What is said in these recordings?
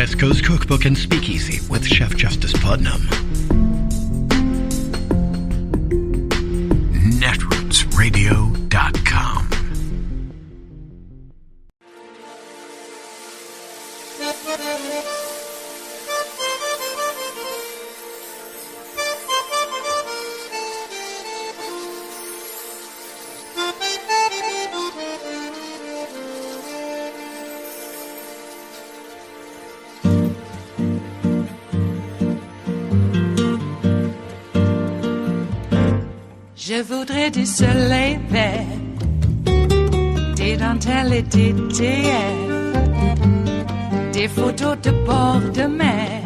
West Coast Cookbook and Speakeasy with Chef Justice Putnam. Netrootsradio.com. Je voudrais du soleil vert, des dentelles et des théières, des photos de bord de mer,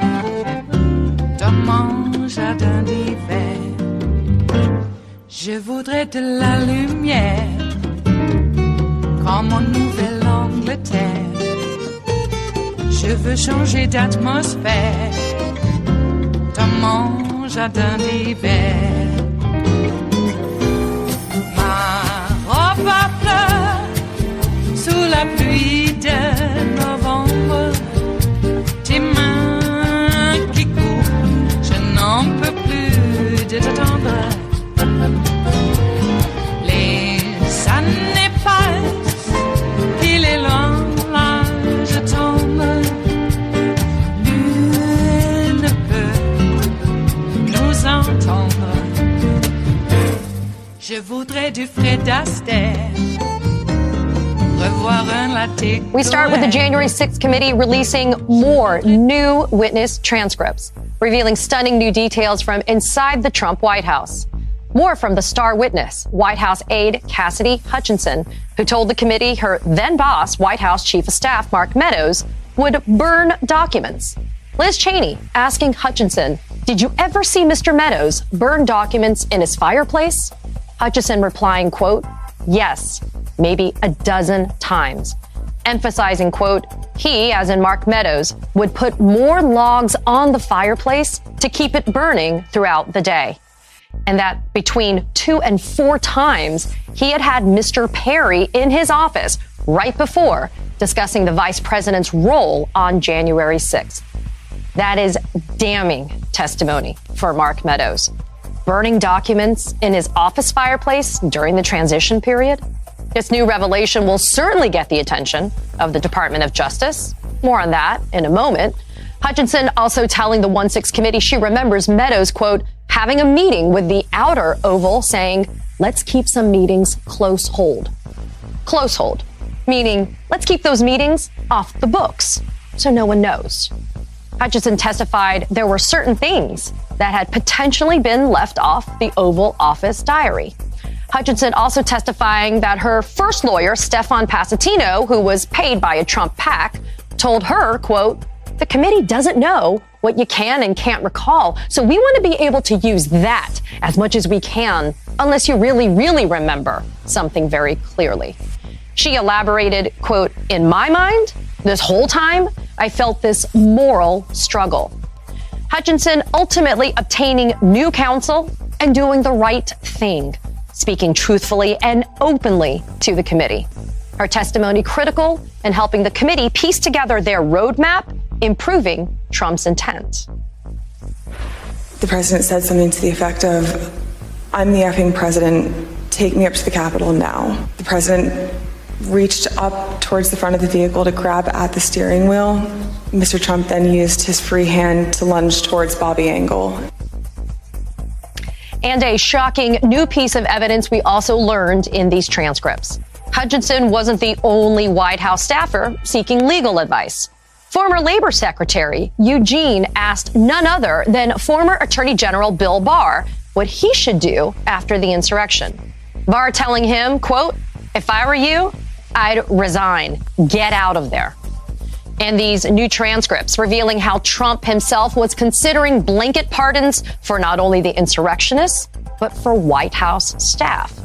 dans mon jardin d'hiver. Je voudrais de la lumière, comme en Nouvelle-Angleterre. Je veux changer d'atmosphère, dans mon jardin d'hiver. Ma fleur sous la pluie de novembre, tes mains qui courent, je n'en peux plus de t'attendre. Les années passent, il est loin, là je tombe. Nul ne peut nous entendre. Je voudrais du Fred Astaire. We start with the January 6th committee releasing more new witness transcripts, revealing stunning new details from inside the Trump White House. More from the star witness, White House aide Cassidy Hutchinson, who told the committee her then boss, White House Chief of Staff Mark Meadows, would burn documents. Liz Cheney asking Hutchinson, did you ever see Mr. Meadows burn documents in his fireplace? Hutchinson replying, quote, yes, maybe a dozen times. Emphasizing, quote, he, as in Mark Meadows, would put more logs on the fireplace to keep it burning throughout the day. And that between 2 and 4 times, he had Mr. Perry in his office right before discussing the vice president's role on January 6th. That is damning testimony for Mark Meadows. Burning documents in his office fireplace during the transition period? This new revelation will certainly get the attention of the Department of Justice. More on that in a moment. Hutchinson also telling the 1-6 committee she remembers Meadows, quote, having a meeting with the outer Oval saying, let's keep some meetings close hold. Close hold, meaning let's keep those meetings off the books so no one knows. Hutchinson testified there were certain things that had potentially been left off the Oval Office diary. Hutchinson also testifying that her first lawyer, Stefan Passatino, who was paid by a Trump PAC, told her, quote, the committee doesn't know what you can and can't recall, so we want to be able to use that as much as we can, unless you really, really remember something very clearly. She elaborated, quote, in my mind, this whole time, I felt this moral struggle. Hutchinson ultimately obtaining new counsel and doing the right thing, speaking truthfully and openly to the committee. Her testimony critical in helping the committee piece together their roadmap, improving Trump's intent. The president said something to the effect of, I'm the effing president, take me up to the Capitol now. The president reached up towards the front of the vehicle to grab at the steering wheel. Mr. Trump then used his free hand to lunge towards Bobby Engel. And a shocking new piece of evidence we also learned in these transcripts. Hutchinson wasn't the only White House staffer seeking legal advice. Former Labor Secretary Eugene asked none other than former Attorney General Bill Barr what he should do after the insurrection. Barr telling him, quote, if I were you, I'd resign. Get out of there. And these new transcripts revealing how Trump himself was considering blanket pardons for not only the insurrectionists, but for White House staff.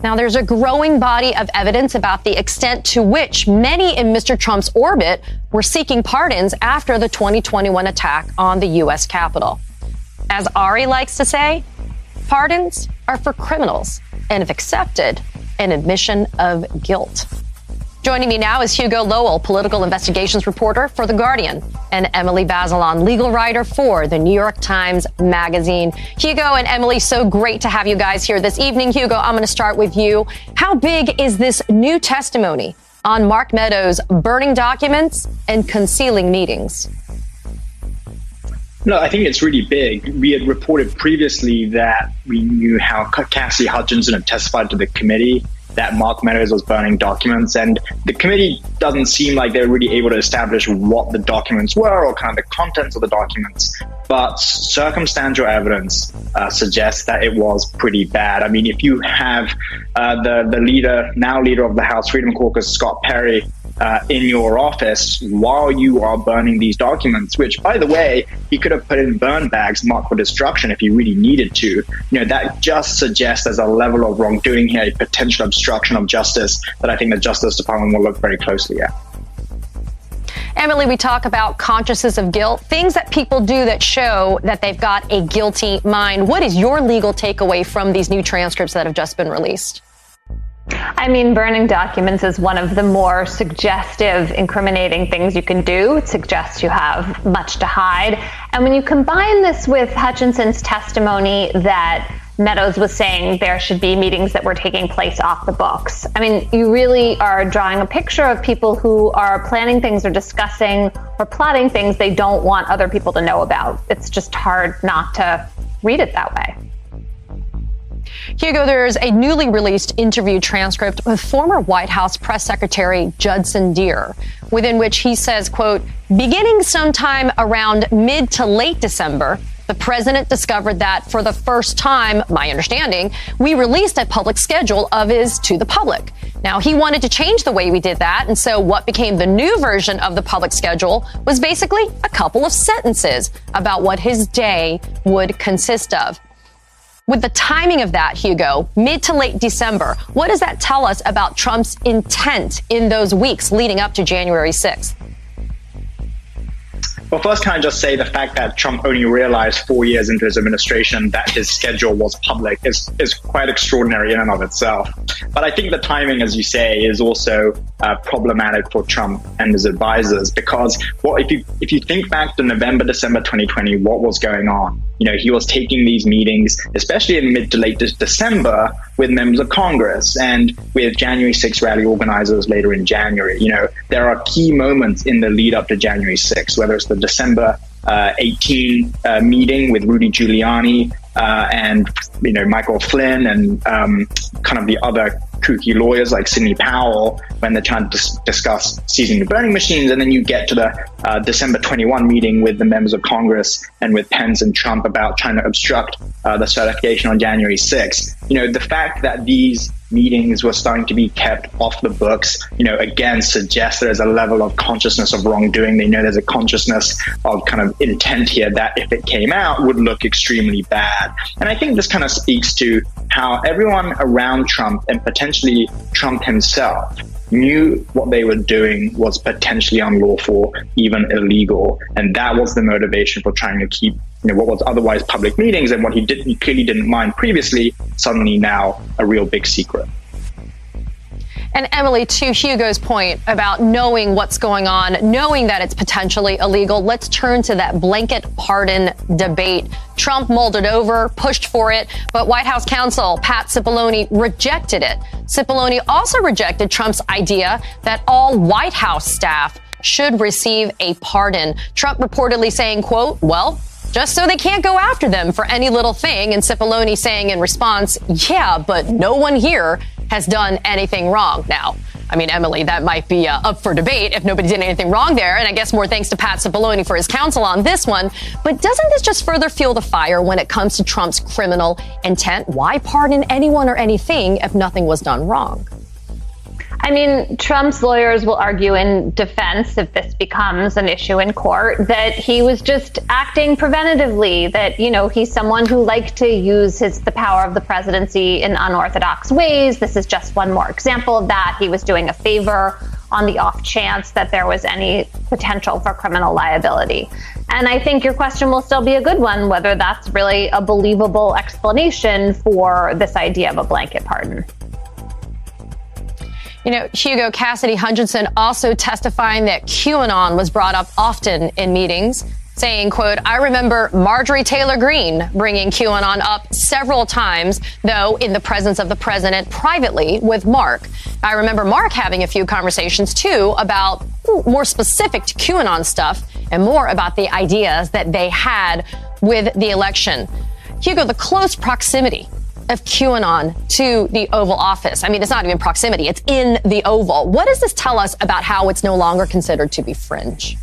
Now, there's a growing body of evidence about the extent to which many in Mr. Trump's orbit were seeking pardons after the 2021 attack on the U.S. Capitol. As Ari likes to say, pardons are for criminals and, if accepted, an admission of guilt. Joining me now is Hugo Lowell, political investigations reporter for The Guardian, and Emily Bazelon, legal writer for the New York Times Magazine. Hugo and Emily, so great to have you guys here this evening. Hugo, I'm going to start with you. How big is this new testimony on Mark Meadows burning documents and concealing meetings? No, I think it's really big. We had reported previously that we knew how Cassie Hutchinson had testified to the committee that Mark Meadows was burning documents, and the committee doesn't seem like they're really able to establish what the documents were or kind of the contents of the documents, but circumstantial evidence suggests that it was pretty bad. I mean, if you have the leader of the House Freedom Caucus, Scott Perry, in your office while you are burning these documents, which, by the way, he could have put in burn bags marked for destruction if he really needed to. You know, that just suggests there's a level of wrongdoing here, a potential obstruction of justice that I think the Justice Department will look very closely at. Emily, we talk about consciousness of guilt, things that people do that show that they've got a guilty mind. What is your legal takeaway from these new transcripts that have just been released? I mean, burning documents is one of the more suggestive, incriminating things you can do. It suggests you have much to hide. And when you combine this with Hutchinson's testimony that Meadows was saying there should be meetings that were taking place off the books, I mean, you really are drawing a picture of people who are planning things or discussing or plotting things they don't want other people to know about. It's just hard not to read it that way. Hugo, there's a newly released interview transcript with former White House Press Secretary Judson Deere, within which he says, quote, beginning sometime around mid to late December, the president discovered that for the first time, my understanding, we released a public schedule of his to the public. Now, he wanted to change the way we did that, and so what became the new version of the public schedule was basically a couple of sentences about what his day would consist of. With the timing of that, Hugo, mid to late December, what does that tell us about Trump's intent in those weeks leading up to January 6th? Well, first, can I just say the fact that Trump only realized 4 years into his administration that his schedule was public is quite extraordinary in and of itself. But I think the timing, as you say, is also problematic for Trump and his advisors, because if you think back to November, December 2020, what was going on? You know, he was taking these meetings, especially in mid to late December, with members of Congress and with January 6th rally organizers later in January. You know, there are key moments in the lead up to January 6th, whether it's the December 18 meeting with Rudy Giuliani and, you know, Michael Flynn and kind of the other kooky lawyers like Sidney Powell when they're trying to discuss seizing the burning machines. And then you get to the December 21 meeting with the members of Congress and with Pence and Trump about trying to obstruct the certification on January 6th. You know, the fact that these meetings were starting to be kept off the books, you know, again, suggests there's a level of consciousness of wrongdoing. They know there's a consciousness of kind of intent here that if it came out would look extremely bad. And I think this kind of speaks to how everyone around Trump and potentially Trump himself knew what they were doing was potentially unlawful, even illegal. And that was the motivation for trying to keep, you know, what was otherwise public meetings and what he clearly didn't mind previously, suddenly now a real big secret. And Emily, to Hugo's point about knowing what's going on, knowing that it's potentially illegal, let's turn to that blanket pardon debate. Trump mulled it over, pushed for it, but White House counsel Pat Cipollone rejected it. Cipollone also rejected Trump's idea that all White House staff should receive a pardon. Trump reportedly saying, quote, well, just so they can't go after them for any little thing. And Cipollone saying in response, yeah, but no one here has done anything wrong. Now, I mean, Emily, that might be up for debate if nobody did anything wrong there. And I guess more thanks to Pat Cipollone for his counsel on this one. But doesn't this just further fuel the fire when it comes to Trump's criminal intent? Why pardon anyone or anything if nothing was done wrong? I mean, Trump's lawyers will argue in defense, if this becomes an issue in court, that he was just acting preventatively, that, you know, he's someone who liked to use the power of the presidency in unorthodox ways. This is just one more example of that. He was doing a favor on the off chance that there was any potential for criminal liability. And I think your question will still be a good one, whether that's really a believable explanation for this idea of a blanket pardon. You know, Hugo, Cassidy Hutchinson also testifying that QAnon was brought up often in meetings, saying, quote, I remember Marjorie Taylor Greene bringing QAnon up several times, though in the presence of the president privately with Mark. I remember Mark having a few conversations, too, about more specific to QAnon stuff and more about the ideas that they had with the election. Hugo, the close proximity of QAnon to the Oval Office. I mean, it's not even proximity. It's in the Oval. What does this tell us about how it's no longer considered to be fringe?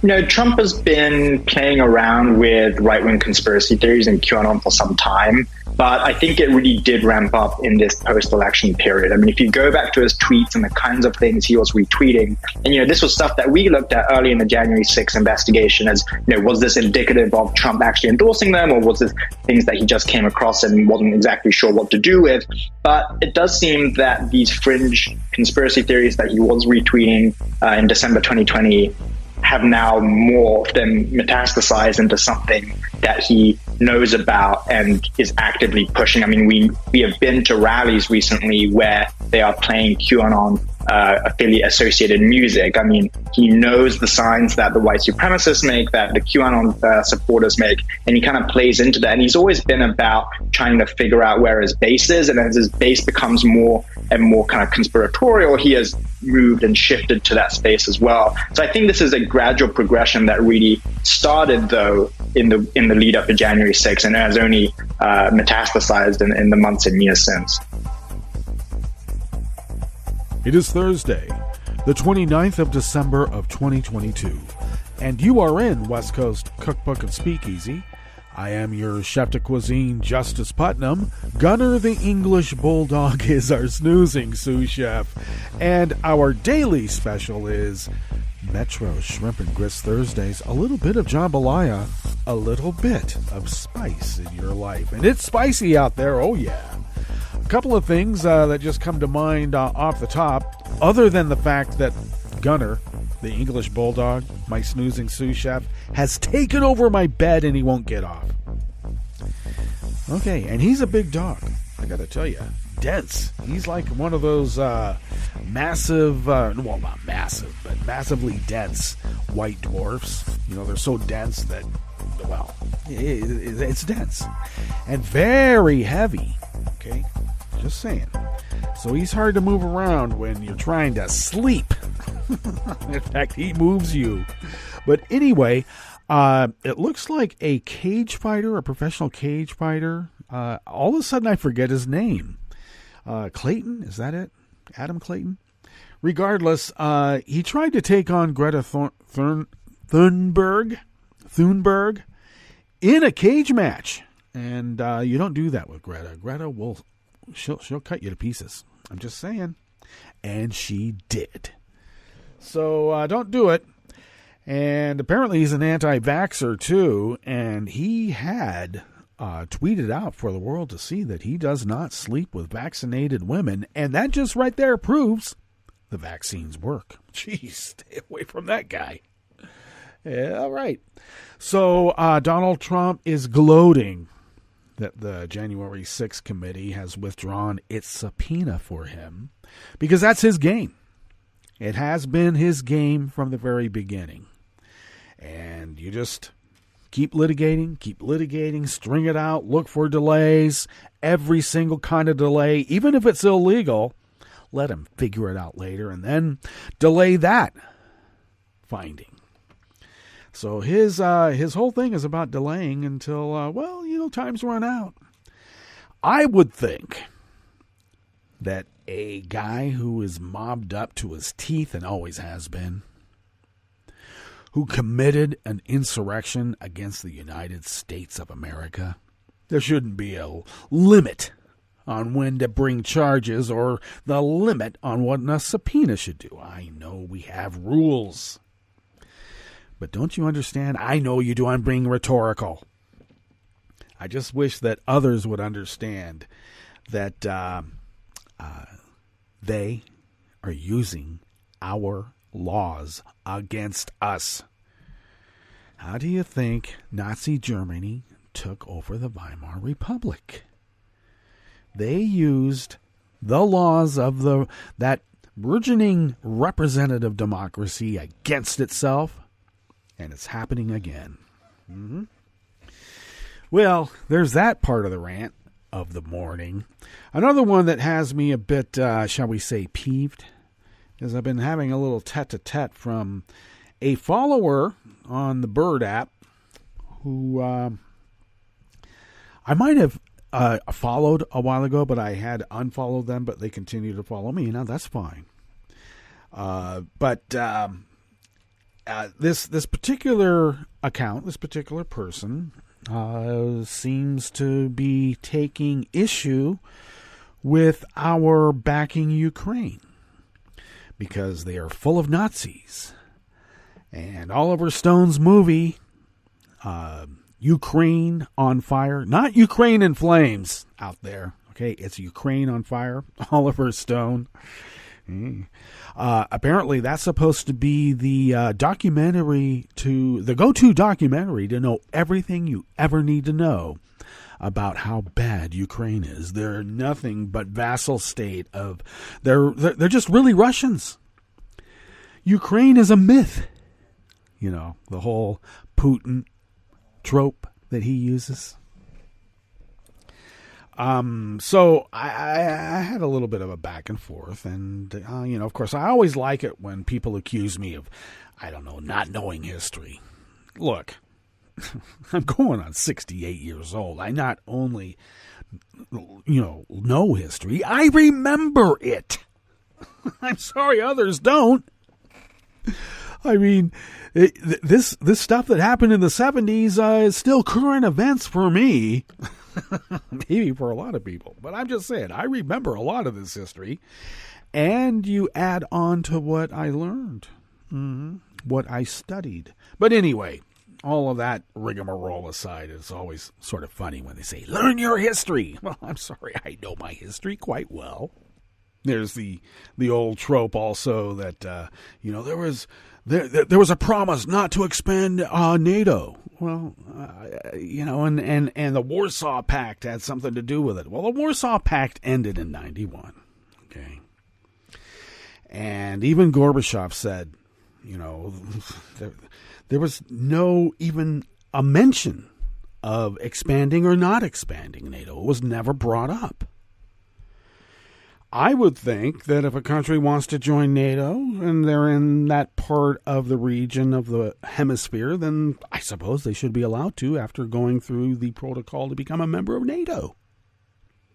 You know, Trump has been playing around with right-wing conspiracy theories and QAnon for some time, but I think it really did ramp up in this post-election period. I mean, if you go back to his tweets and the kinds of things he was retweeting, and, you know, this was stuff that we looked at early in the January 6th investigation as, you know, was this indicative of Trump actually endorsing them, or was this things that he just came across and wasn't exactly sure what to do with? But it does seem that these fringe conspiracy theories that he was retweeting in December 2020 have now morphed and metastasized into something that he knows about and is actively pushing. I mean, we have been to rallies recently where they are playing QAnon affiliate associated music. I mean, he knows the signs that the white supremacists make, that the QAnon supporters make, and he kind of plays into that. And he's always been about trying to figure out where his base is. And as his base becomes more and more kind of conspiratorial, he has moved and shifted to that space as well. So I think this is a gradual progression that really started, though, in the lead up to January 6th and has only metastasized in the months and years since. It is Thursday, the 29th of December of 2022, and you are in West Coast Cookbook and Speakeasy. I am your chef de cuisine, Justice Putnam. Gunner the English Bulldog is our snoozing sous chef, and our daily special is Metro Shrimp and Grits Thursdays. A little bit of jambalaya, a little bit of spice in your life, and it's spicy out there, oh yeah. A couple of things that just come to mind off the top, other than the fact that Gunner, the English Bulldog, my snoozing sous chef, has taken over my bed and he won't get off. Okay, and he's a big dog, I gotta tell you. Dense. He's like one of those massive, well, not massive, but massively dense white dwarfs. You know, they're so dense that, well, it's dense. And very heavy, okay? Just saying. So he's hard to move around when you're trying to sleep. In fact, he moves you. But anyway, it looks like a cage fighter, a professional cage fighter. All of a sudden, I forget his name. Clayton, is that it? Adam Clayton? Regardless, he tried to take on Greta Thunberg in a cage match. And you don't do that with Greta. Greta will... She'll cut you to pieces. I'm just saying. And she did. So don't do it. And apparently he's an anti-vaxxer too. And he had tweeted out for the world to see that he does not sleep with vaccinated women. And that just right there proves the vaccines work. Jeez, stay away from that guy. Yeah, all right. So Donald Trump is gloating that the January 6th committee has withdrawn its subpoena for him because that's his game. It has been his game from the very beginning. And you just keep litigating, string it out, look for delays, every single kind of delay, even if it's illegal, let him figure it out later and then delay that finding. So his whole thing is about delaying until, times run out. I would think that a guy who is mobbed up to his teeth and always has been, who committed an insurrection against the United States of America, there shouldn't be a limit on when to bring charges or the limit on what a subpoena should do. I know we have rules. But don't you understand? I know you do. I'm being rhetorical. I just wish that others would understand that they are using our laws against us. How do you think Nazi Germany took over the Weimar Republic? They used the laws of that burgeoning representative democracy against itself, and it's happening again. Mm-hmm. Well, there's that part of the rant of the morning. Another one that has me a bit, shall we say, peeved, is I've been having a little tete-a-tete from a follower on the Bird app who I might have followed a while ago, but I had unfollowed them, but they continue to follow me. Now, that's fine. But this particular account, this particular person, seems to be taking issue with our backing Ukraine because they are full of Nazis. And Oliver Stone's movie, Ukraine on Fire, not Ukraine in Flames out there, okay? It's Ukraine on Fire, Oliver Stone. Apparently, that's supposed to be the go-to documentary to know everything you ever need to know about how bad Ukraine is. They're nothing but vassal state of. They're just really Russians. Ukraine is a myth. You know, the whole Putin trope that he uses. So I had a little bit of a back and forth, and, of course, I always like it when people accuse me of, not knowing history. Look, I'm going on 68 years old. I not only, know history, I remember it. I'm sorry others don't. I mean, this stuff that happened in the 70s is still current events for me. Maybe for a lot of people. But I'm just saying, I remember a lot of this history. And you add on to what I learned. What I studied. But anyway, all of that rigmarole aside, it's always sort of funny when they say, learn your history. Well, I'm sorry, I know my history quite well. There's the old trope also that, there was a promise not to expand NATO. Well, and the Warsaw Pact had something to do with it. Well, the Warsaw Pact ended in 91. Okay. And even Gorbachev said, there was no even a mention of expanding or not expanding NATO. It was never brought up. I would think that if a country wants to join NATO and they're in that part of the region of the hemisphere, then I suppose they should be allowed to after going through the protocol to become a member of NATO.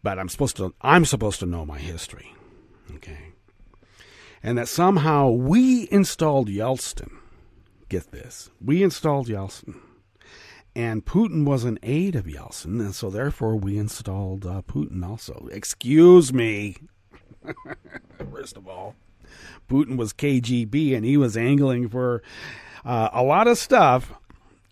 But I'm supposed to know my history. Okay. And that somehow we installed Yeltsin. Get this. We installed Yeltsin. And Putin was an aide of Yeltsin, and so therefore we installed Putin also. Excuse me. First of all, Putin was KGB, and he was angling for a lot of stuff.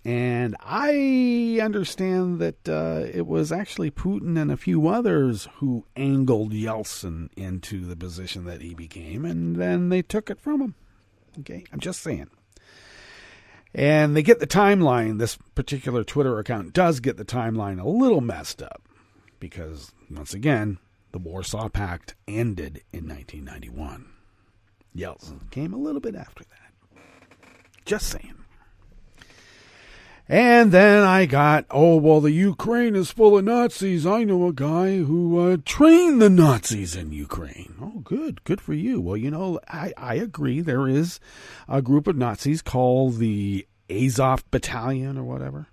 And I understand that it was actually Putin and a few others who angled Yeltsin into the position that he became, and then they took it from him. Okay, I'm just saying. And they get the timeline. This particular Twitter account does get the timeline a little messed up because, once again, the Warsaw Pact ended in 1991. Yeltsin came a little bit after that. Just saying. And then I got, the Ukraine is full of Nazis. I know a guy who trained the Nazis in Ukraine. Oh, good. Good for you. Well, I agree. There is a group of Nazis called the Azov Battalion or whatever.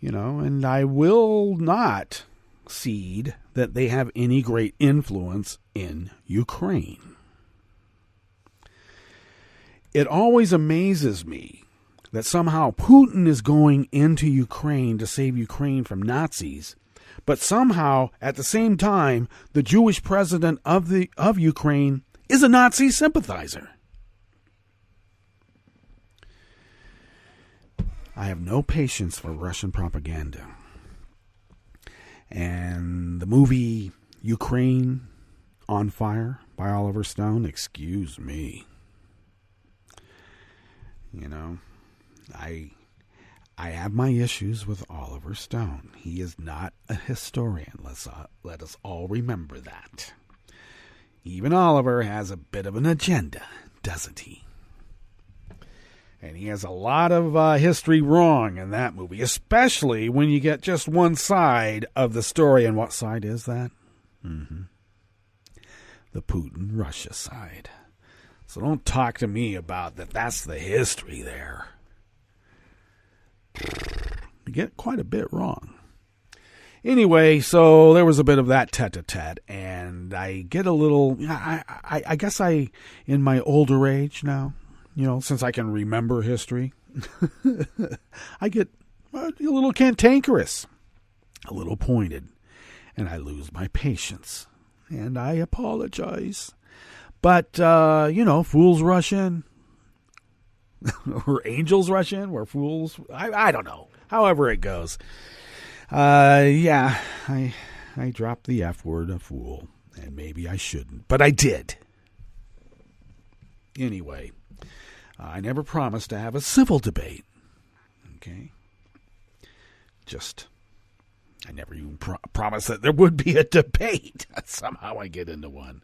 And I will not cede that they have any great influence in Ukraine. It always amazes me that somehow Putin is going into Ukraine to save Ukraine from Nazis, but somehow at the same time the Jewish president of Ukraine is a Nazi sympathizer. I have no patience for Russian propaganda. And the movie Ukraine on Fire by Oliver Stone, excuse me. I have my issues with Oliver Stone. He is not a historian. Let us all remember that. Even Oliver has a bit of an agenda, doesn't he? And he has a lot of history wrong in that movie, especially when you get just one side of the story. And what side is that? The Putin-Russia side. So don't talk to me about that. That's the history there. You get quite a bit wrong. Anyway, so there was a bit of that tete-a-tete, and I get a little, I guess in my older age now, since I can remember history, I get a little cantankerous, a little pointed, and I lose my patience, and I apologize. But, fools rush in, or angels rush in, where fools, I don't know, however it goes. I dropped the F word, a fool, and maybe I shouldn't, but I did. Anyway, I never promised to have a civil debate, okay? I never even promised that there would be a debate. Somehow I get into one.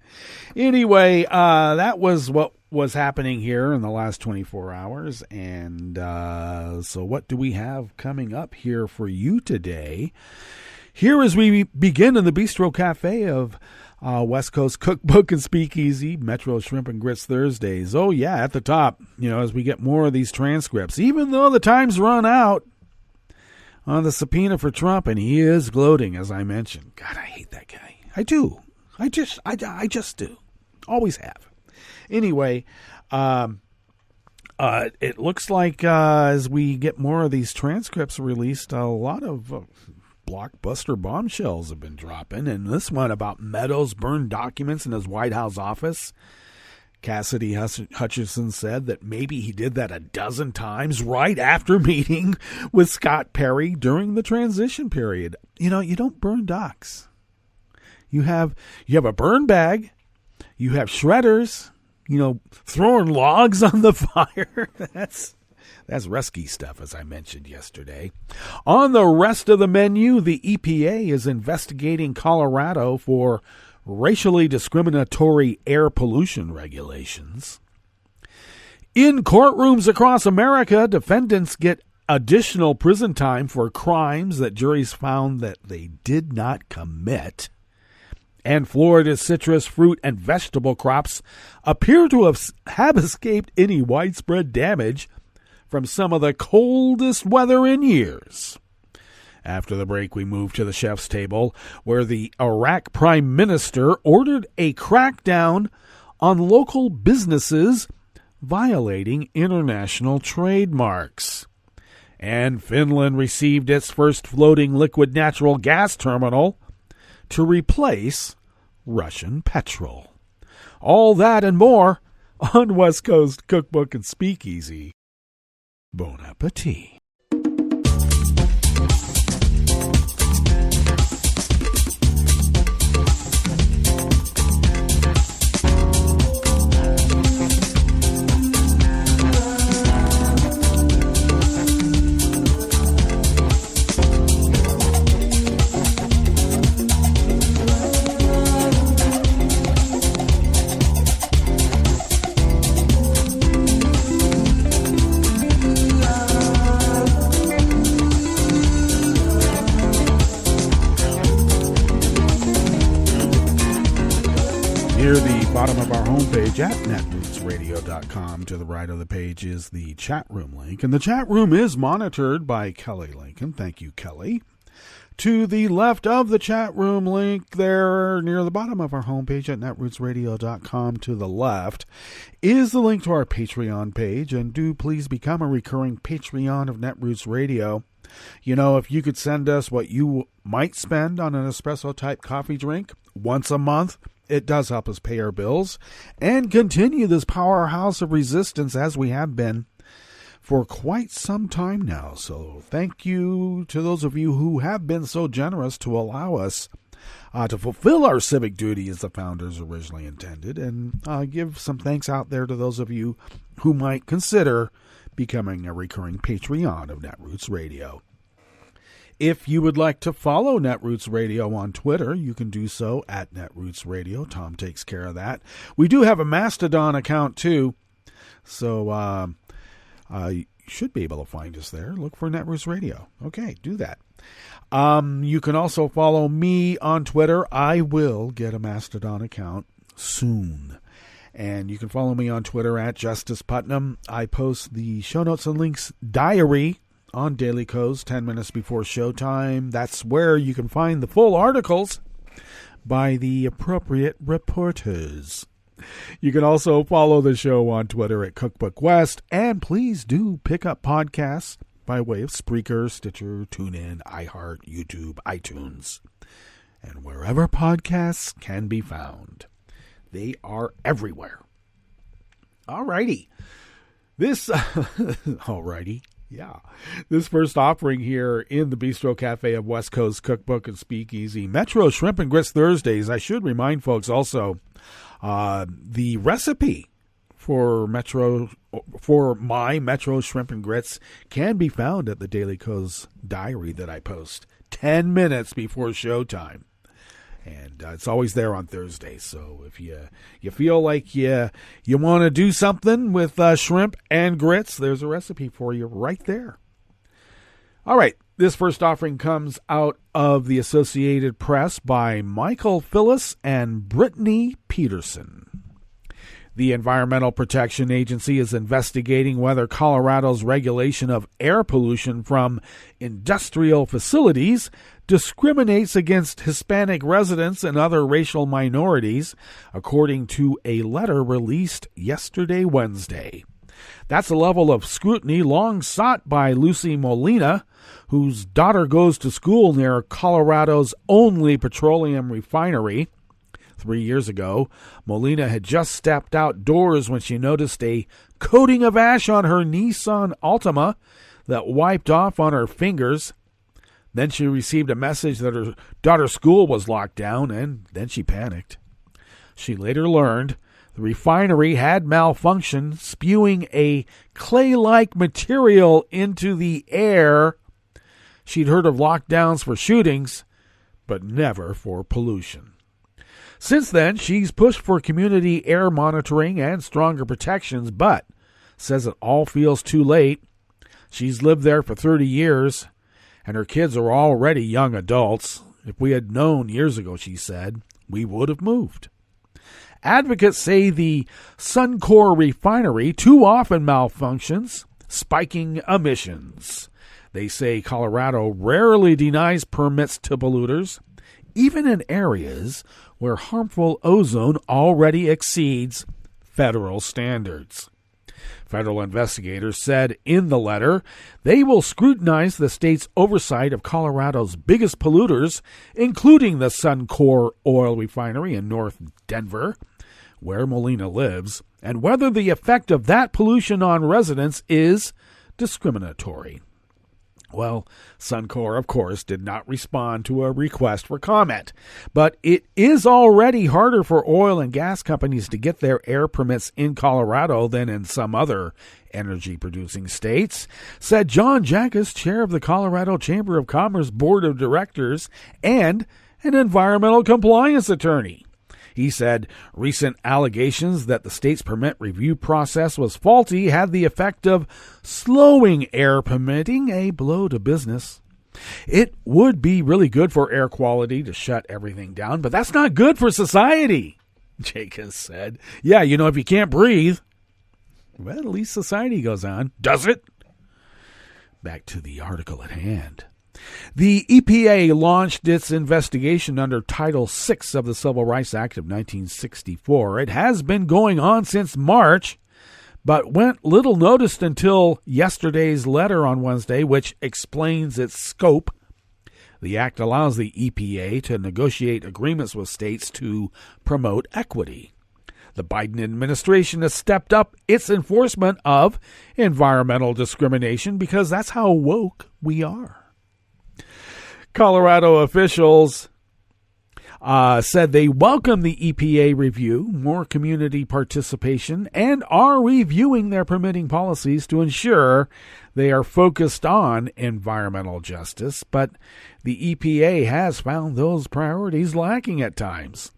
Anyway, that was what was happening here in the last 24 hours. And so what do we have coming up here for you today? Here as we begin in the Bistro Cafe of West Coast Cookbook and Speakeasy, Metro Shrimp and Grits Thursdays. Oh, yeah, at the top, as we get more of these transcripts, even though the time's run out on the subpoena for Trump, and he is gloating, as I mentioned. God, I hate that guy. I do. I just do. Always have. Anyway, it looks like as we get more of these transcripts released, a lot of blockbuster bombshells have been dropping, and this one about Meadows burned documents in his White House office. Cassidy Hutchinson said that maybe he did that a dozen times right after meeting with Scott Perry during the transition period. You don't burn docs. You have a burn bag. You have shredders, throwing logs on the fire. That's risky stuff, as I mentioned yesterday. On the rest of the menu, the EPA is investigating Colorado for racially discriminatory air pollution regulations. In courtrooms across America, defendants get additional prison time for crimes that juries found that they did not commit. And Florida's citrus, fruit, and vegetable crops appear to have escaped any widespread damage from some of the coldest weather in years. After the break, we move to the chef's table, where the Iraq prime minister ordered a crackdown on local businesses violating international trademarks. And Finland received its first floating liquid natural gas terminal to replace Russian petrol. All that and more on West Coast Cookbook and Speakeasy. Bon appetit. Near the bottom of our homepage at netrootsradio.com, to the right of the page is the chat room link. And the chat room is monitored by Kelly Lincoln. Thank you, Kelly. To the left of the chat room link there, near the bottom of our homepage at netrootsradio.com, to the left, is the link to our Patreon page. And do please become a recurring Patreon of Netroots Radio. If you could send us what you might spend on an espresso-type coffee drink once a month, it does help us pay our bills and continue this powerhouse of resistance as we have been for quite some time now. So thank you to those of you who have been so generous to allow us to fulfill our civic duty as the founders originally intended, and give some thanks out there to those of you who might consider becoming a recurring Patreon of Netroots Radio. If you would like to follow Netroots Radio on Twitter, you can do so at Netroots Radio. Tom takes care of that. We do have a Mastodon account too, so you should be able to find us there. Look for Netroots Radio. Okay, do that. You can also follow me on Twitter. I will get a Mastodon account soon. And you can follow me on Twitter at Justice Putnam. I post the show notes and links diary on Daily Kos 10 minutes before showtime. That's where you can find the full articles by the appropriate reporters. You can also follow the show on Twitter at Cookbook West. And please do pick up podcasts by way of Spreaker, Stitcher, TuneIn, iHeart, YouTube, iTunes, and wherever podcasts can be found. They are everywhere. Alrighty. This first offering here in the Bistro Cafe of West Coast Cookbook and Speakeasy, Metro Shrimp and Grits Thursdays. I should remind folks also, the recipe for my Metro Shrimp and Grits can be found at the Daily Kos diary that I post 10 minutes before showtime. And it's always there on Thursdays. So if you feel like you want to do something with shrimp and grits, there's a recipe for you right there. All right. This first offering comes out of the Associated Press by Michael Phyllis and Brittany Peterson. The Environmental Protection Agency is investigating whether Colorado's regulation of air pollution from industrial facilities discriminates against Hispanic residents and other racial minorities, according to a letter released yesterday, Wednesday. That's a level of scrutiny long sought by Lucy Molina, whose daughter goes to school near Colorado's only petroleum refinery. 3 years ago, Molina had just stepped outdoors when she noticed a coating of ash on her Nissan Altima that wiped off on her fingers. Then she received a message that her daughter's school was locked down, and then she panicked. She later learned the refinery had malfunctioned, spewing a clay-like material into the air. She'd heard of lockdowns for shootings, but never for pollution. Since then, she's pushed for community air monitoring and stronger protections, but says it all feels too late. She's lived there for 30 years, and her kids are already young adults. If we had known years ago, she said, we would have moved. Advocates say the Suncor refinery too often malfunctions, spiking emissions. They say Colorado rarely denies permits to polluters, even in areas where harmful ozone already exceeds federal standards. Federal investigators said in the letter they will scrutinize the state's oversight of Colorado's biggest polluters, including the Suncor oil refinery in North Denver, where Molina lives, and whether the effect of that pollution on residents is discriminatory. Well, Suncor, of course, did not respond to a request for comment, but it is already harder for oil and gas companies to get their air permits in Colorado than in some other energy-producing states, said John Jackas, chair of the Colorado Chamber of Commerce Board of Directors and an environmental compliance attorney. He said recent allegations that the state's permit review process was faulty had the effect of slowing air permitting, a blow to business. It would be really good for air quality to shut everything down, but that's not good for society, Jacobs said. Yeah, if you can't breathe, well, at least society goes on. Does it? Back to the article at hand. The EPA launched its investigation under Title VI of the Civil Rights Act of 1964. It has been going on since March, but went little noticed until yesterday's letter on Wednesday, which explains its scope. The act allows the EPA to negotiate agreements with states to promote equity. The Biden administration has stepped up its enforcement of environmental discrimination because that's how woke we are. Colorado officials said they welcome the EPA review, more community participation, and are reviewing their permitting policies to ensure they are focused on environmental justice, but the EPA has found those priorities lacking at times.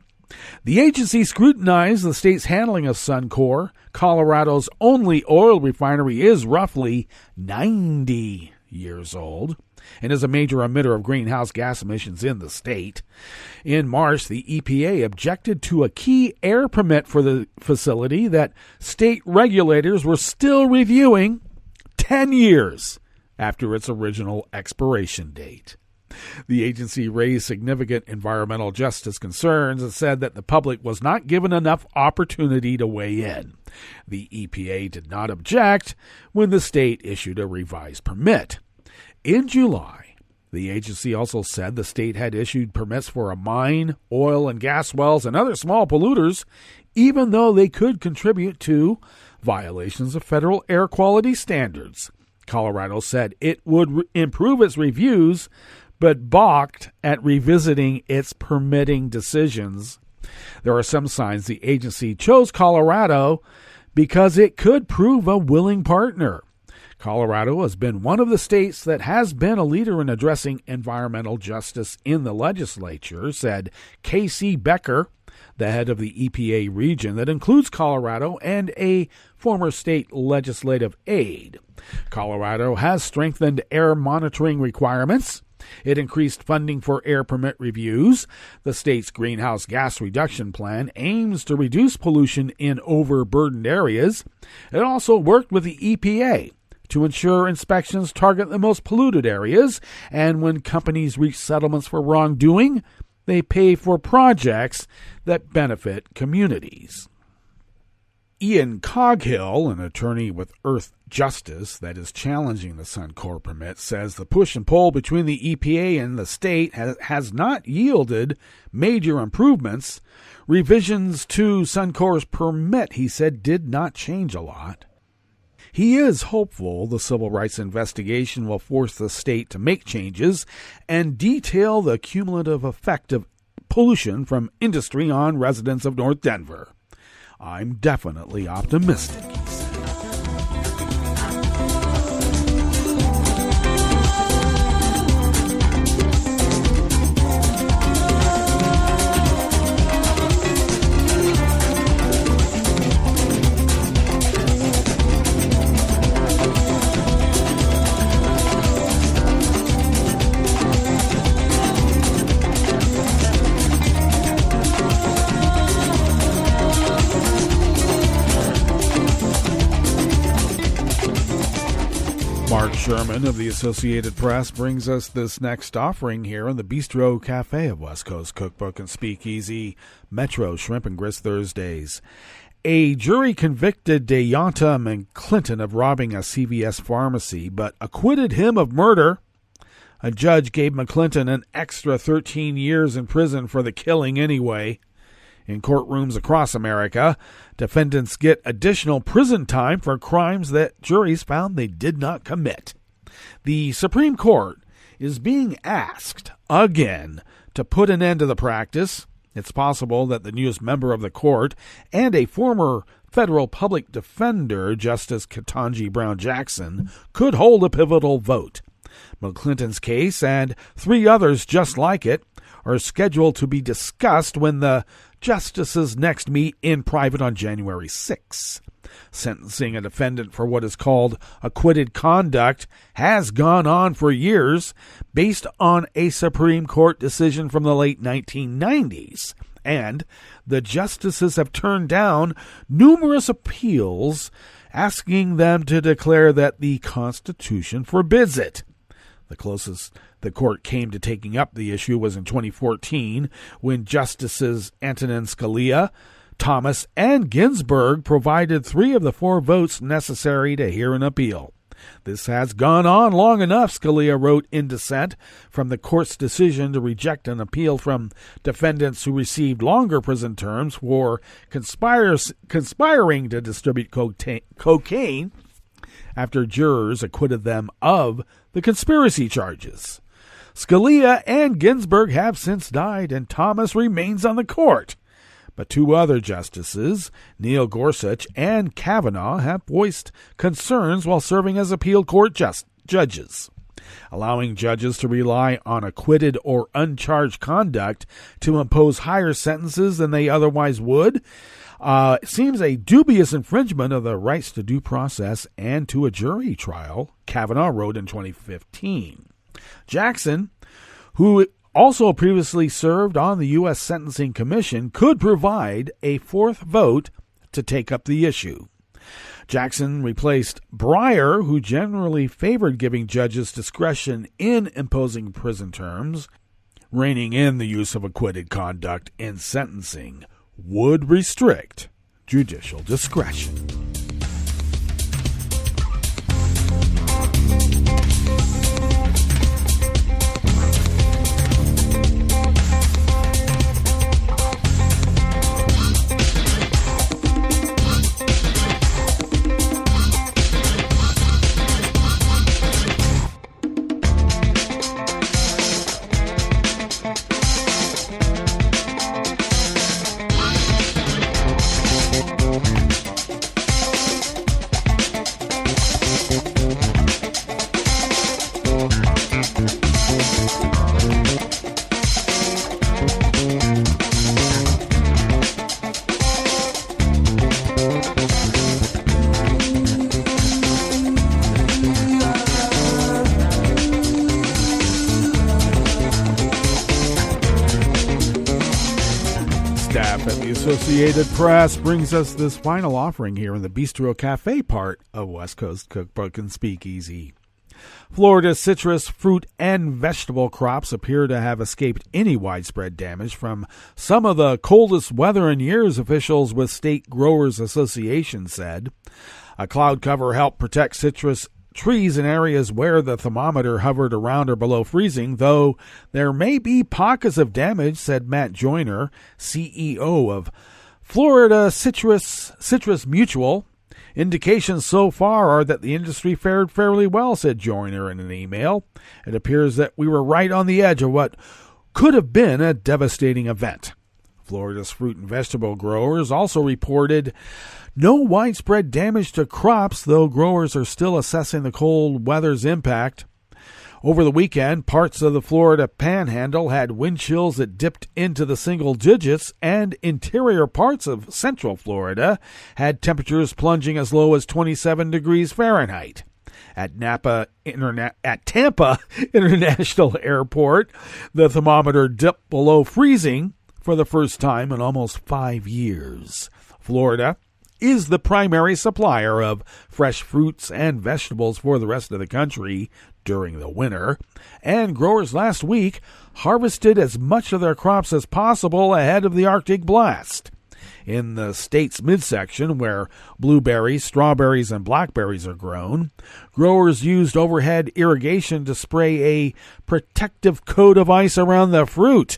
The agency scrutinized the state's handling of Suncor. Colorado's only oil refinery is roughly 90 years old and is a major emitter of greenhouse gas emissions in the state. In March, the EPA objected to a key air permit for the facility that state regulators were still reviewing 10 years after its original expiration date. The agency raised significant environmental justice concerns and said that the public was not given enough opportunity to weigh in. The EPA did not object when the state issued a revised permit. In July, the agency also said the state had issued permits for a mine, oil and gas wells, and other small polluters, even though they could contribute to violations of federal air quality standards. Colorado said it would improve its reviews, but balked at revisiting its permitting decisions. There are some signs the agency chose Colorado because it could prove a willing partner. Colorado has been one of the states that has been a leader in addressing environmental justice in the legislature, said Casey Becker, the head of the EPA region that includes Colorado and a former state legislative aide. Colorado has strengthened air monitoring requirements. It increased funding for air permit reviews. The state's greenhouse gas reduction plan aims to reduce pollution in overburdened areas. It also worked with the EPA to ensure inspections target the most polluted areas, and when companies reach settlements for wrongdoing, they pay for projects that benefit communities. Ian Coghill, an attorney with Earth Justice that is challenging the Suncor permit, says the push and pull between the EPA and the state has not yielded major improvements. Revisions to Suncor's permit, he said, did not change a lot. He is hopeful the civil rights investigation will force the state to make changes and detail the cumulative effect of pollution from industry on residents of North Denver. I'm definitely optimistic, he said. Mark Sherman of the Associated Press brings us this next offering here in the Bistro Cafe of West Coast Cookbook and Speakeasy Metro Shrimp and Grits Thursdays. A jury convicted Deonta McClinton of robbing a CVS pharmacy, but acquitted him of murder. A judge gave McClinton an extra 13 years in prison for the killing anyway. In courtrooms across America, defendants get additional prison time for crimes that juries found they did not commit. The Supreme Court is being asked again to put an end to the practice. It's possible that the newest member of the court and a former federal public defender, Justice Ketanji Brown Jackson, could hold a pivotal vote. McClinton's case and 3 others just like it are scheduled to be discussed when the justices next meet in private on January 6. Sentencing a defendant for what is called acquitted conduct has gone on for years based on a Supreme Court decision from the late 1990s, and the justices have turned down numerous appeals asking them to declare that the Constitution forbids it. The closest the court came to taking up the issue was in 2014 when Justices Antonin Scalia, Thomas, and Ginsburg provided 3 of the 4 votes necessary to hear an appeal. This has gone on long enough, Scalia wrote in dissent from the court's decision to reject an appeal from defendants who received longer prison terms for conspiring to distribute cocaine after jurors acquitted them of the conspiracy charges. Scalia and Ginsburg have since died, and Thomas remains on the court. But two other justices, Neil Gorsuch and Kavanaugh, have voiced concerns while serving as appeal court judges. Allowing judges to rely on acquitted or uncharged conduct to impose higher sentences than they otherwise would seems a dubious infringement of the rights to due process and to a jury trial, Kavanaugh wrote in 2015. Jackson, who also previously served on the U.S. Sentencing Commission, could provide a fourth vote to take up the issue. Jackson replaced Breyer, who generally favored giving judges discretion in imposing prison terms. Reining in the use of acquitted conduct in sentencing would restrict judicial discretion. Associated Press brings us this final offering here in the Bistro Cafe part of West Coast Cookbook and Speakeasy. Florida's citrus, fruit, and vegetable crops appear to have escaped any widespread damage from some of the coldest weather in years, officials with State Growers Association said. A cloud cover helped protect citrus trees in areas where the thermometer hovered around or below freezing, though there may be pockets of damage, said Matt Joyner, CEO of Florida Citrus Mutual. Indications so far are that the industry fared fairly well, said Joyner in an email. It appears that we were right on the edge of what could have been a devastating event. Florida's fruit and vegetable growers also reported no widespread damage to crops, though growers are still assessing the cold weather's impact. Over the weekend, parts of the Florida Panhandle had wind chills that dipped into the single digits, and interior parts of central Florida had temperatures plunging as low as 27 degrees Fahrenheit. At Tampa International Airport, the thermometer dipped below freezing for the first time in almost 5 years. Florida is the primary supplier of fresh fruits and vegetables for the rest of the country during the winter, and growers last week harvested as much of their crops as possible ahead of the Arctic blast. In the state's midsection, where blueberries, strawberries, and blackberries are grown, growers used overhead irrigation to spray a protective coat of ice around the fruit.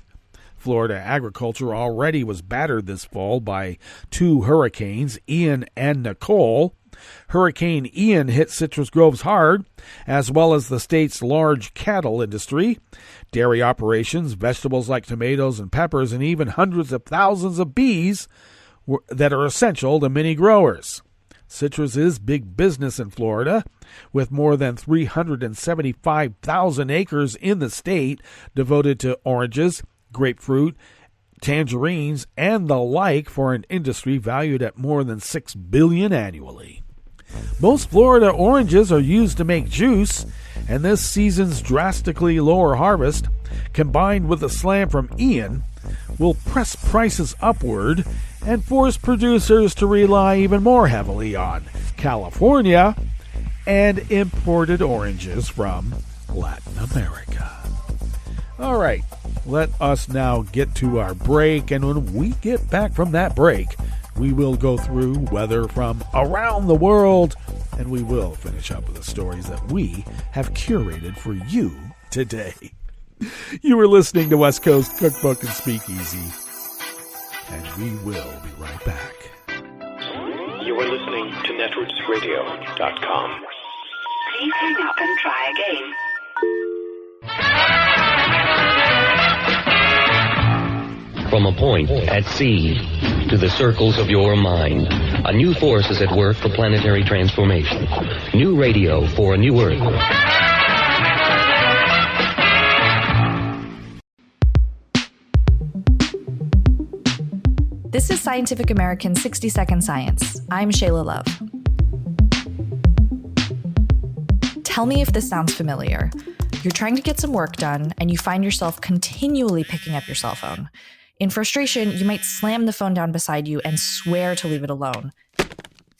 Florida agriculture already was battered this fall by two hurricanes, Ian and Nicole. Hurricane Ian hit citrus groves hard, as well as the state's large cattle industry, dairy operations, vegetables like tomatoes and peppers, and even hundreds of thousands of bees that are essential to many growers. Citrus is big business in Florida, with more than 375,000 acres in the state devoted to oranges, grapefruit, tangerines, and the like, for an industry valued at more than $6 billion annually. Most Florida oranges are used to make juice, and this season's drastically lower harvest, combined with a slam from Ian, will press prices upward and force producers to rely even more heavily on California and imported oranges from Latin America. All right, let us now get to our break, and when we get back from that break, we will go through weather from around the world, and we will finish up with the stories that we have curated for you today. You are listening to West Coast Cookbook and Speakeasy, and we will be right back. You are listening to netrootsradio.com. Please hang up and try again. From a point at sea to the circles of your mind, a new force is at work for planetary transformation. New radio for a new Earth. This is Scientific American's 60-Second Science. I'm Shayla Love. Tell me if this sounds familiar. You're trying to get some work done, and you find yourself continually picking up your cell phone. In frustration, you might slam the phone down beside you and swear to leave it alone,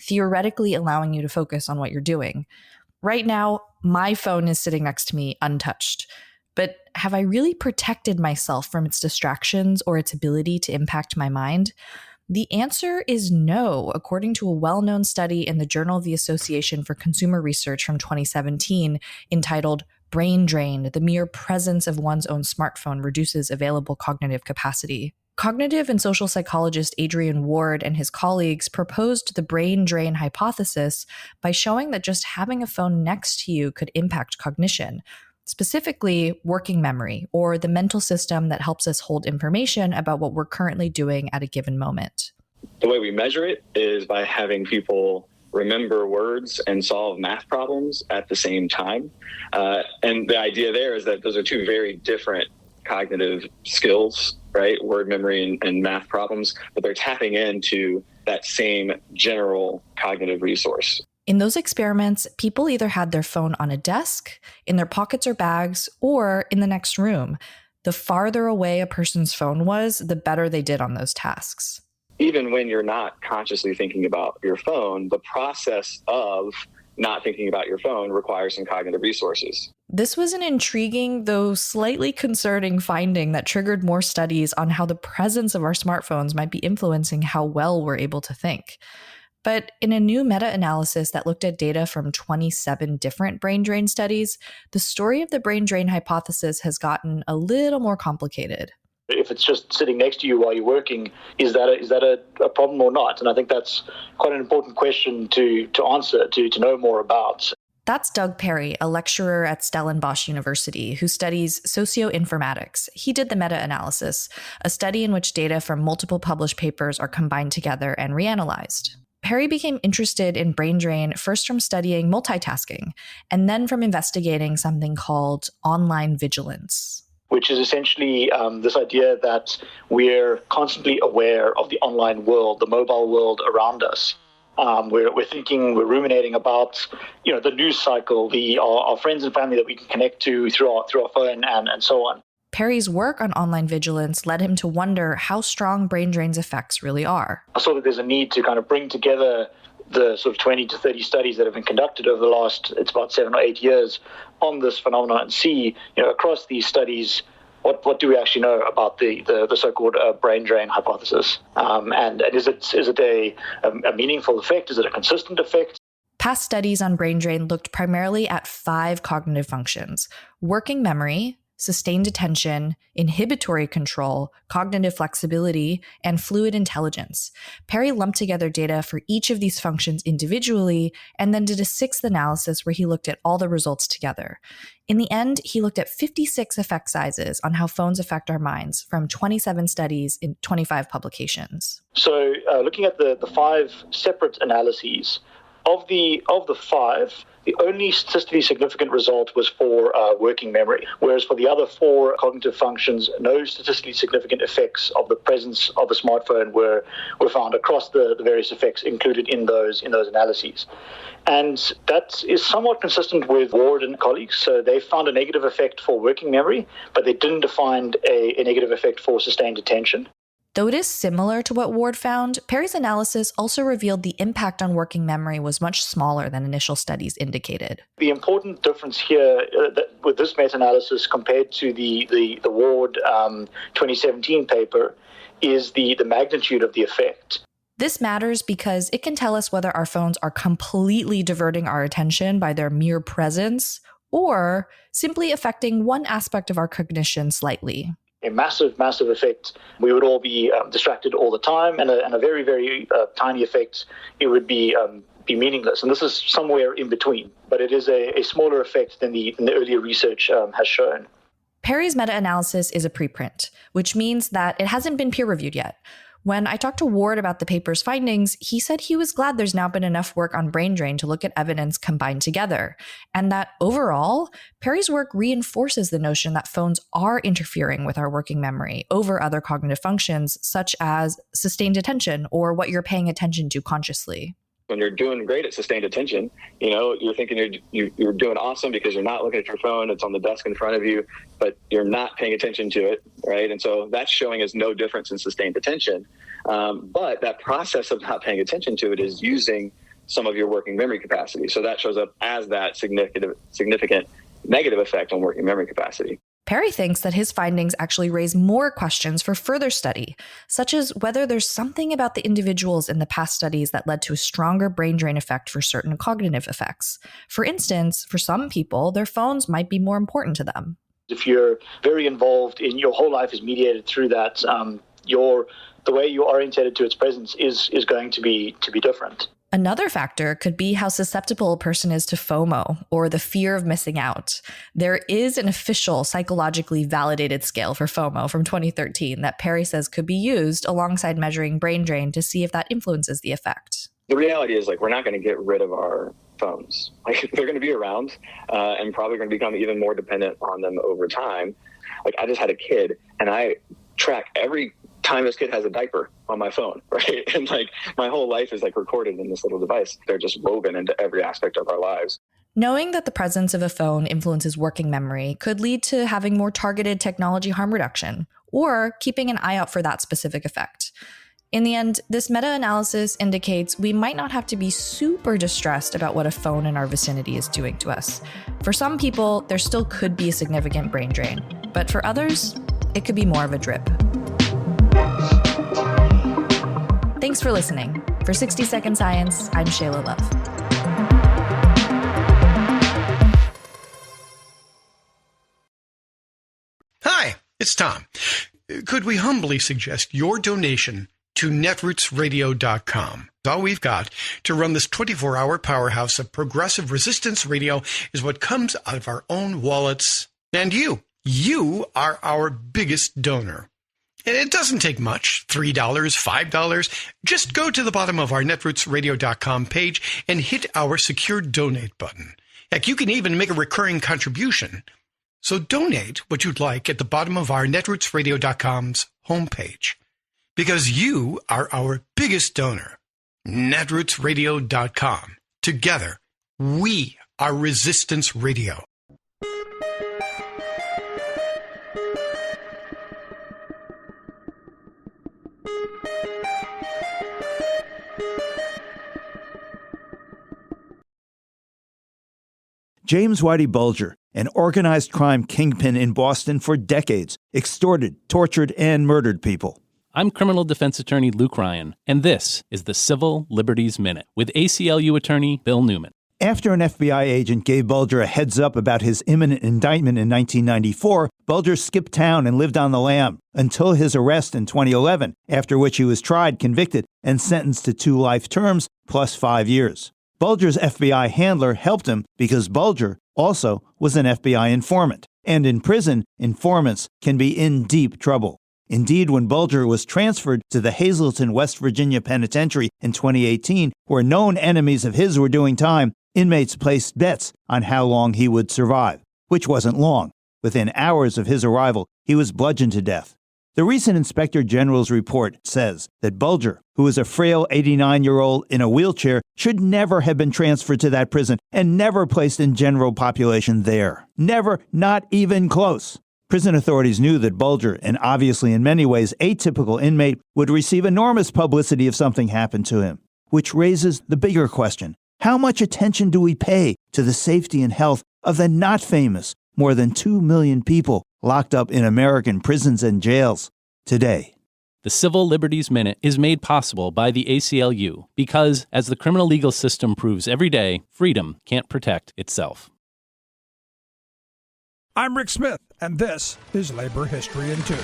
theoretically allowing you to focus on what you're doing. Right now, my phone is sitting next to me untouched. But have I really protected myself from its distractions or its ability to impact my mind? The answer is no, according to a well-known study in the Journal of the Association for Consumer Research from 2017 entitled Brain Drain: The Mere Presence of One's Own Smartphone Reduces Available Cognitive Capacity. Cognitive and social psychologist Adrian Ward and his colleagues proposed the brain drain hypothesis by showing that just having a phone next to you could impact cognition, specifically working memory, or the mental system that helps us hold information about what we're currently doing at a given moment. The way we measure it is by having people remember words and solve math problems at the same time. And the idea there is that those are two very different cognitive skills, right? Word memory and math problems, but they're tapping into that same general cognitive resource. In those experiments, people either had their phone on a desk, in their pockets or bags, or in the next room. The farther away a person's phone was, the better they did on those tasks. Even when you're not consciously thinking about your phone, the process of not thinking about your phone requires some cognitive resources. This was an intriguing, though slightly concerning finding that triggered more studies on how the presence of our smartphones might be influencing how well we're able to think. But in a new meta-analysis that looked at data from 27 different brain drain studies, the story of the brain drain hypothesis has gotten a little more complicated. If it's just sitting next to you while you're working, is that a problem or not? And I think that's quite an important question to answer, to know more about. That's Doug Perry, a lecturer at Stellenbosch University who studies socioinformatics. He did the meta-analysis, a study in which data from multiple published papers are combined together and reanalyzed. Perry became interested in brain drain first from studying multitasking, and then from investigating something called online vigilance. Which is essentially this idea that we're constantly aware of the online world, the mobile world around us. We're thinking, we're ruminating about, the news cycle, our friends and family that we can connect to through our phone and so on. Perry's work on online vigilance led him to wonder how strong brain drain's effects really are. I saw that there's a need to kind of bring together the sort of 20 to 30 studies that have been conducted over the last, it's about 7 or 8 years on this phenomenon and see, across these studies, what do we actually know about the so-called brain drain hypothesis? And is it a meaningful effect? Is it a consistent effect? Past studies on brain drain looked primarily at 5 cognitive functions: working memory, sustained attention, inhibitory control, cognitive flexibility, and fluid intelligence. Perry lumped together data for each of these functions individually and then did a 6th analysis where he looked at all the results together. In the end, he looked at 56 effect sizes on how phones affect our minds from 27 studies in 25 publications. So looking at the 5 separate analyses, of the 5, the only statistically significant result was for working memory, whereas for the other 4 cognitive functions, no statistically significant effects of the presence of a smartphone were found across the various effects included in those analyses. And that is somewhat consistent with Ward and colleagues. So they found a negative effect for working memory, but they didn't find a negative effect for sustained attention. Though it is similar to what Ward found, Perry's analysis also revealed the impact on working memory was much smaller than initial studies indicated. The important difference here with this meta-analysis compared to the Ward 2017 paper is the magnitude of the effect. This matters because it can tell us whether our phones are completely diverting our attention by their mere presence or simply affecting one aspect of our cognition slightly. A massive effect, we would all be distracted all the time, and a very, very tiny effect, it would be meaningless. And this is somewhere in between, but it is a smaller effect than the earlier research has shown. Perry's meta-analysis is a preprint, which means that it hasn't been peer-reviewed yet. When I talked to Ward about the paper's findings, he said he was glad there's now been enough work on brain drain to look at evidence combined together, and that overall, Perry's work reinforces the notion that phones are interfering with our working memory over other cognitive functions, such as sustained attention or what you're paying attention to consciously. When you're doing great at sustained attention, you're thinking you're doing awesome because you're not looking at your phone. It's on the desk in front of you, but you're not paying attention to it, right? And so that's showing us no difference in sustained attention. But that process of not paying attention to it is using some of your working memory capacity. So that shows up as that significant negative effect on working memory capacity. Perry thinks that his findings actually raise more questions for further study, such as whether there's something about the individuals in the past studies that led to a stronger brain drain effect for certain cognitive effects. For instance, for some people, their phones might be more important to them. If you're very involved in your whole life is mediated through that, the way you're orientated to its presence is going to be different. Another factor could be how susceptible a person is to FOMO, or the fear of missing out. There is an official psychologically validated scale for FOMO from 2013 that Perry says could be used alongside measuring brain drain to see if that influences the effect. The reality is, we're not going to get rid of our phones. They're going to be around and probably going to become even more dependent on them over time. I just had a kid, and I track every time this kid has a diaper on my phone, right? And my whole life is recorded in this little device. They're just woven into every aspect of our lives. Knowing that the presence of a phone influences working memory could lead to having more targeted technology harm reduction, or keeping an eye out for that specific effect. In the end, this meta-analysis indicates we might not have to be super distressed about what a phone in our vicinity is doing to us. For some people, there still could be a significant brain drain, but for others, it could be more of a drip. Thanks for listening. For 60 Second Science, I'm Shayla Love. Hi, it's Tom. Could we humbly suggest your donation to netrootsradio.com? All we've got to run this 24-hour powerhouse of progressive resistance radio is what comes out of our own wallets. And you are our biggest donor. It doesn't take much, $3, $5. Just go to the bottom of our netrootsradio.com page and hit our secure donate button. Heck, you can even make a recurring contribution. So donate what you'd like at the bottom of our netrootsradio.com's homepage. Because you are our biggest donor. netrootsradio.com. Together, we are Resistance Radio. James Whitey Bulger, an organized crime kingpin in Boston for decades, extorted, tortured, and murdered people. I'm criminal defense attorney Luke Ryan, and this is the Civil Liberties Minute with ACLU attorney Bill Newman. After an FBI agent gave Bulger a heads up about his imminent indictment in 1994, Bulger skipped town and lived on the lam until his arrest in 2011, after which he was tried, convicted, and sentenced to 2 life terms plus 5 years. Bulger's FBI handler helped him because Bulger also was an FBI informant. And in prison, informants can be in deep trouble. Indeed, when Bulger was transferred to the Hazleton, West Virginia Penitentiary in 2018, where known enemies of his were doing time, inmates placed bets on how long he would survive, which wasn't long. Within hours of his arrival, he was bludgeoned to death. The recent Inspector General's report says that Bulger, who is a frail 89-year-old in a wheelchair, should never have been transferred to that prison and never placed in general population there. Never, not even close. Prison authorities knew that Bulger, an obviously in many ways atypical inmate, would receive enormous publicity if something happened to him. Which raises the bigger question. How much attention do we pay to the safety and health of the not famous more than 2 million people locked up in American prisons and jails today? The Civil Liberties Minute is made possible by the ACLU because, as the criminal legal system proves every day, freedom can't protect itself. I'm Rick Smith, and this is Labor History in 2.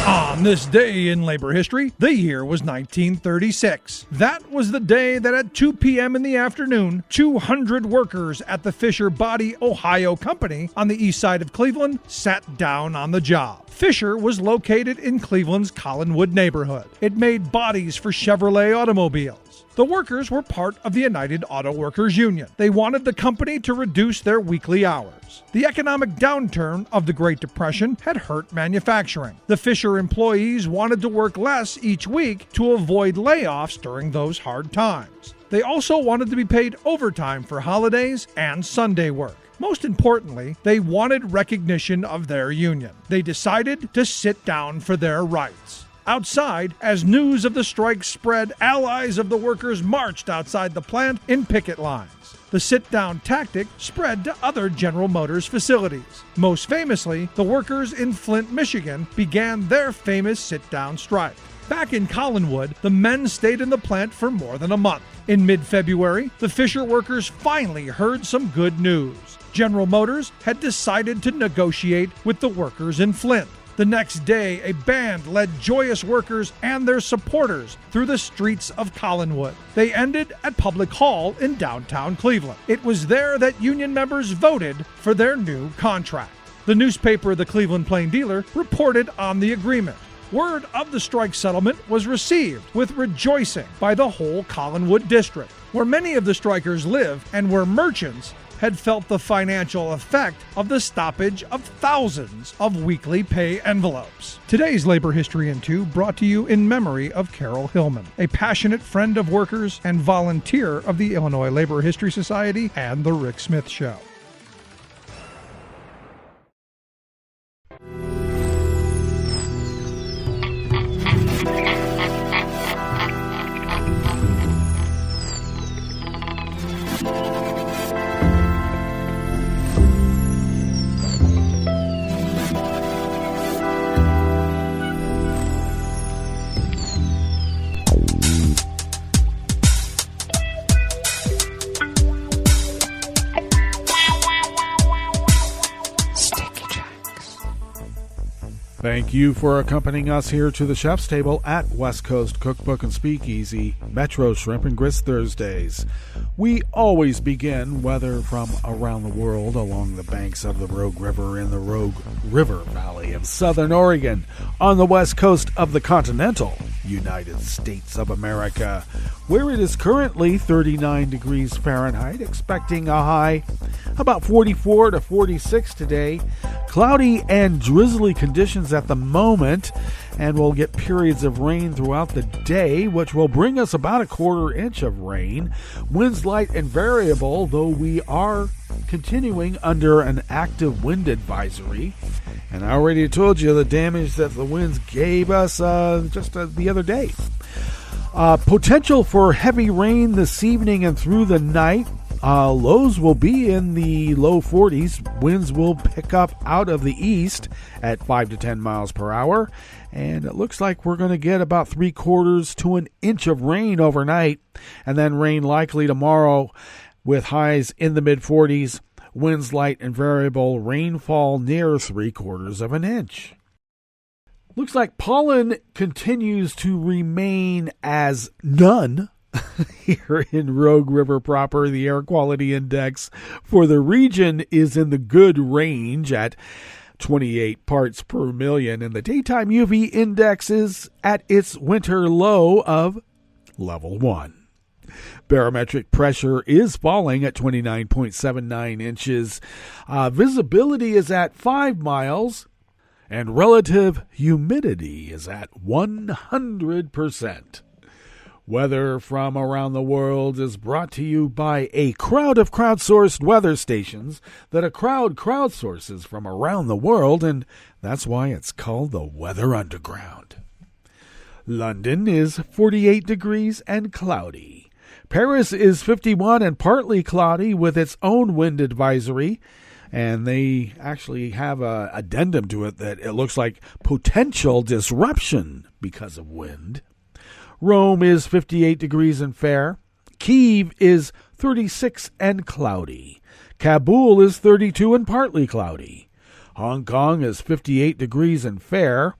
On this day in labor history, the year was 1936. That was the day that at 2 p.m. in the afternoon, 200 workers at the Fisher Body, Ohio company on the east side of Cleveland sat down on the job. Fisher was located in Cleveland's Collinwood neighborhood. It made bodies for Chevrolet automobiles. The workers were part of the United Auto Workers Union. They wanted the company to reduce their weekly hours. The economic downturn of the Great Depression had hurt manufacturing. The Fisher employees wanted to work less each week to avoid layoffs during those hard times. They also wanted to be paid overtime for holidays and Sunday work. Most importantly, they wanted recognition of their union. They decided to sit down for their rights. Outside, as news of the strike spread, allies of the workers marched outside the plant in picket lines. The sit-down tactic spread to other General Motors facilities. Most famously, the workers in Flint, Michigan began their famous sit-down strike. Back in Collinwood, the men stayed in the plant for more than a month. In mid-February, the Fisher workers finally heard some good news. General Motors had decided to negotiate with the workers in Flint. The next day, a band led joyous workers and their supporters through the streets of Collinwood. They ended at Public Hall in downtown Cleveland. It was there that union members voted for their new contract. The newspaper The Cleveland Plain Dealer reported on the agreement. Word of the strike settlement was received with rejoicing by the whole Collinwood district, where many of the strikers live and where merchants had felt the financial effect of the stoppage of thousands of weekly pay envelopes. Today's Labor History in 2 brought to you in memory of Carol Hillman, a passionate friend of workers and volunteer of the Illinois Labor History Society and The Rick Smith Show. Thank you for accompanying us here to the chef's table at West Coast Cookbook and Speakeasy, Metro Shrimp and Grist Thursdays. We always begin, whether from around the world, along the banks of the Rogue River in the Rogue River Valley of Southern Oregon, on the west coast of the continental United States of America, where it is currently 39 degrees Fahrenheit, expecting a high about 44 to 46 today. Cloudy and drizzly conditions at the moment, and we'll get periods of rain throughout the day, which will bring us about a quarter inch of rain. Winds light and variable, though we are continuing under an active wind advisory. And I already told you the damage that the winds gave us just the other day. Potential for heavy rain this evening and through the night. Lows will be in the low 40s. Winds will pick up out of the east at 5 to 10 miles per hour. And it looks like we're going to get about 3/4 to an inch of rain overnight. And then rain likely tomorrow with highs in the mid-40s. Winds light and variable. Rainfall near 3/4 of an inch. Looks like pollen continues to remain as none. Here in Rogue River proper, the air quality index for the region is in the good range at 28 parts per million, and the daytime UV index is at its winter low of level 1. Barometric pressure is falling at 29.79 inches. Visibility is at 5 miles, and relative humidity is at 100%. Weather from around the world is brought to you by a crowd of crowdsourced weather stations that a crowd crowdsources from around the world, and that's why it's called the Weather Underground. London is 48 degrees and cloudy. Paris is 51 and partly cloudy with its own wind advisory, and they actually have an addendum to it that it looks like potential disruption because of wind. Rome is 58 degrees and fair. Kyiv is 36 and cloudy. Kabul is 32 and partly cloudy. Hong Kong is 58 degrees and fair.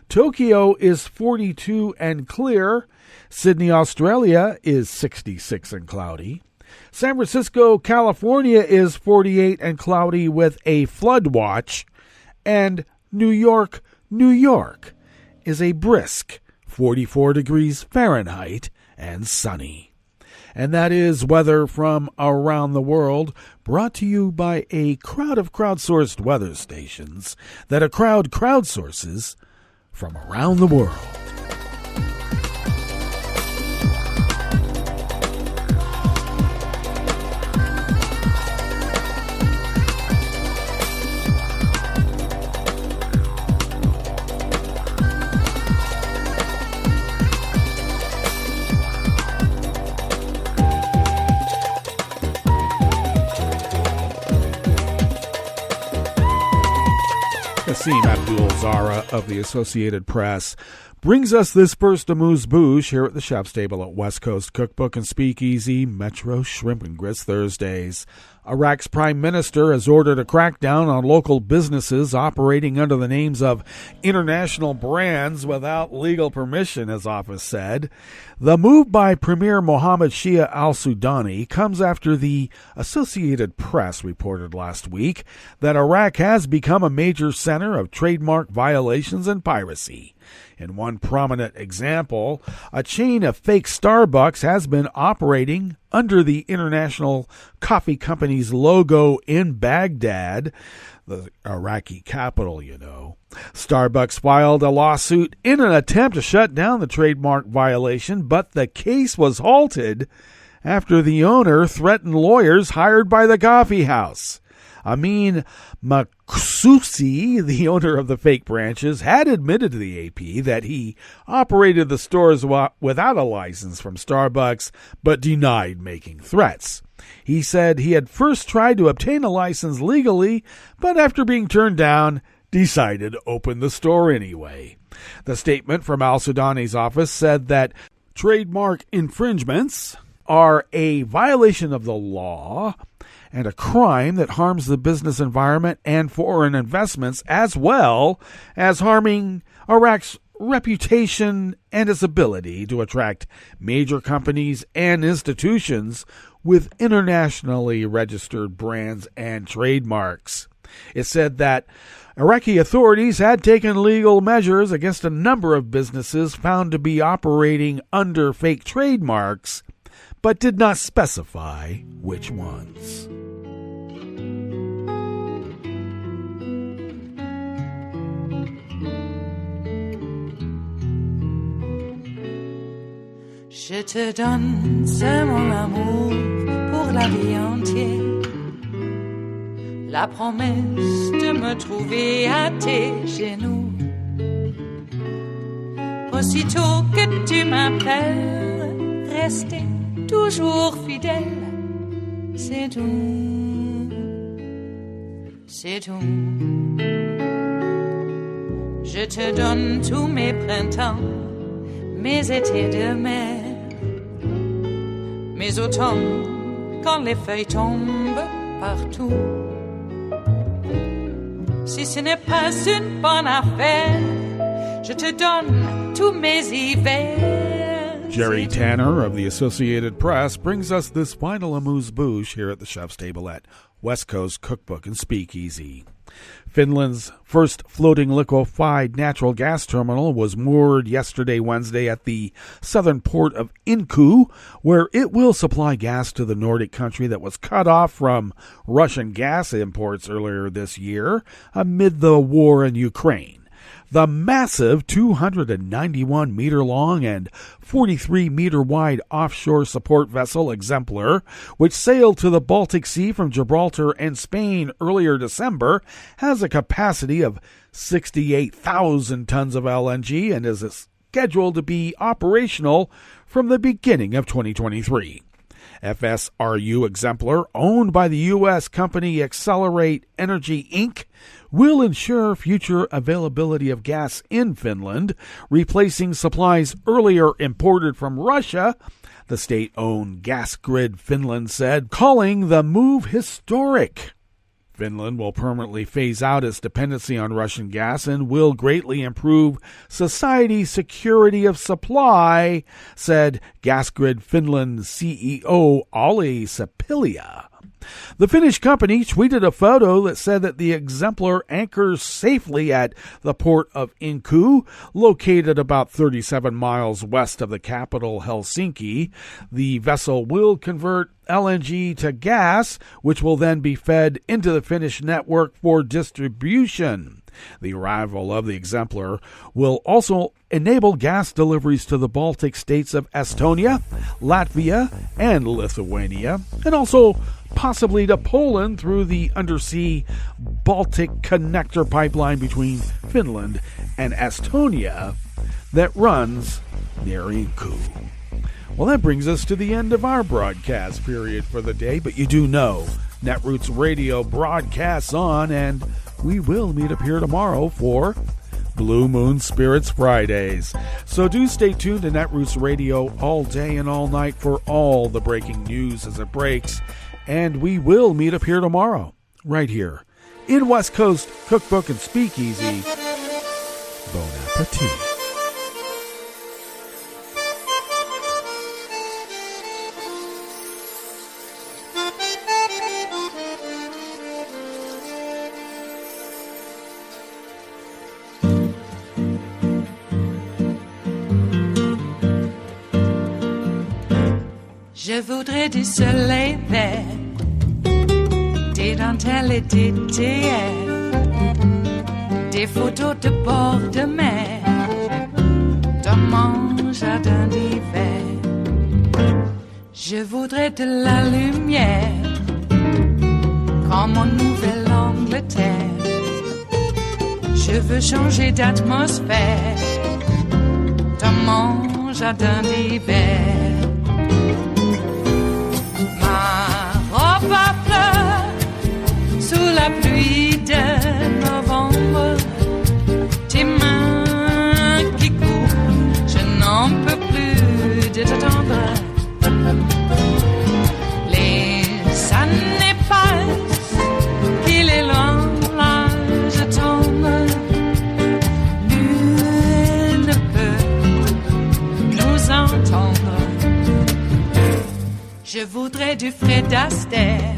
Tokyo is 42 and clear. Sydney, Australia is 66 and cloudy. San Francisco, California is 48 and cloudy with a flood watch. And New York, New York is a brisk 44 degrees Fahrenheit and sunny. And that is weather from around the world, brought to you by a crowd of crowdsourced weather stations that a crowd crowdsources from around the world. Nassim Abdul-Zara of the Associated Press brings us this first amuse-bouche here at the Chef's Table at West Coast Cookbook and Speakeasy, Metro Shrimp and Grits Thursdays. Iraq's prime minister has ordered a crackdown on local businesses operating under the names of international brands without legal permission, his office said. The move by Premier Mohammed Shia al-Sudani comes after the Associated Press reported last week that Iraq has become a major center of trademark violations and piracy. In one prominent example, a chain of fake Starbucks has been operating under the International Coffee Company's logo in Baghdad, the Iraqi capital, you know. Starbucks filed a lawsuit in an attempt to shut down the trademark violation, but the case was halted after the owner threatened lawyers hired by the coffee house. Amin Maksusi, the owner of the fake branches, had admitted to the AP that he operated the stores without a license from Starbucks, but denied making threats. He said he had first tried to obtain a license legally, but after being turned down, decided to open the store anyway. The statement from al-Sudani's office said that trademark infringements are a violation of the law and a crime that harms the business environment and foreign investments, as well as harming Iraq's reputation and its ability to attract major companies and institutions with internationally registered brands and trademarks. It said that Iraqi authorities had taken legal measures against a number of businesses found to be operating under fake trademarks, but did not specify which ones. Je te donne, c'est mon amour pour la vie entière. La promesse de me trouver à tes genoux. Aussitôt que tu m'appelles, rester toujours fidèle. C'est tout, c'est tout. Je te donne tous mes printemps, mes étés de mer. Mes automnes, quand les feuilles tombent partout. Si ce n'est pas une bonne affaire, je te donne tous mes hivers. Jerry Tanner of the Associated Press brings us this final amuse-bouche here at the Chef's Table at West Coast Cookbook and Speakeasy. Finland's first floating liquefied natural gas terminal was moored yesterday, Wednesday, at the southern port of Inkoo, where it will supply gas to the Nordic country that was cut off from Russian gas imports earlier this year amid the war in Ukraine. The massive 291-meter-long and 43-meter-wide offshore support vessel Exemplar, which sailed to the Baltic Sea from Gibraltar and Spain earlier December, has a capacity of 68,000 tons of LNG and is scheduled to be operational from the beginning of 2023. FSRU Exemplar, owned by the U.S. company Accelerate Energy, Inc., will ensure future availability of gas in Finland, replacing supplies earlier imported from Russia, the state-owned Gas Grid Finland said, calling the move historic. Finland will permanently phase out its dependency on Russian gas and will greatly improve society's security of supply, said Gasgrid Finland CEO Olli Sepilia. The Finnish company tweeted a photo that said that the Exemplar anchors safely at the port of Inku, located about 37 miles west of the capital, Helsinki. The vessel will convert LNG to gas, which will then be fed into the Finnish network for distribution. The arrival of the Exemplar will also enable gas deliveries to the Baltic states of Estonia, Latvia, and Lithuania, and also possibly to Poland through the undersea Baltic connector pipeline between Finland and Estonia that runs near Inku. Well, that brings us to the end of our broadcast period for the day, but you do know Netroots Radio broadcasts on, and we will meet up here tomorrow for Blue Moon Spirits Fridays. So do stay tuned to Netroots Radio all day and all night for all the breaking news as it breaks. And we will meet up here tomorrow, right here, in West Coast Cookbook and Speakeasy. Bon appetit. Je voudrais du soleil vert, des dentelles et des théières, des photos de bord de mer, dans mon jardin d'hiver. Je voudrais de la lumière, comme en Nouvelle-Angleterre. Je veux changer d'atmosphère, dans mon jardin d'hiver. Robe à fleurs, sous la pluie de novembre, tes mains qui courent, je n'en peux plus de t'attendre. Les années passent, qu'il est loin, là je tombe. Nul ne peut nous entendre. Je voudrais du Fred Astaire,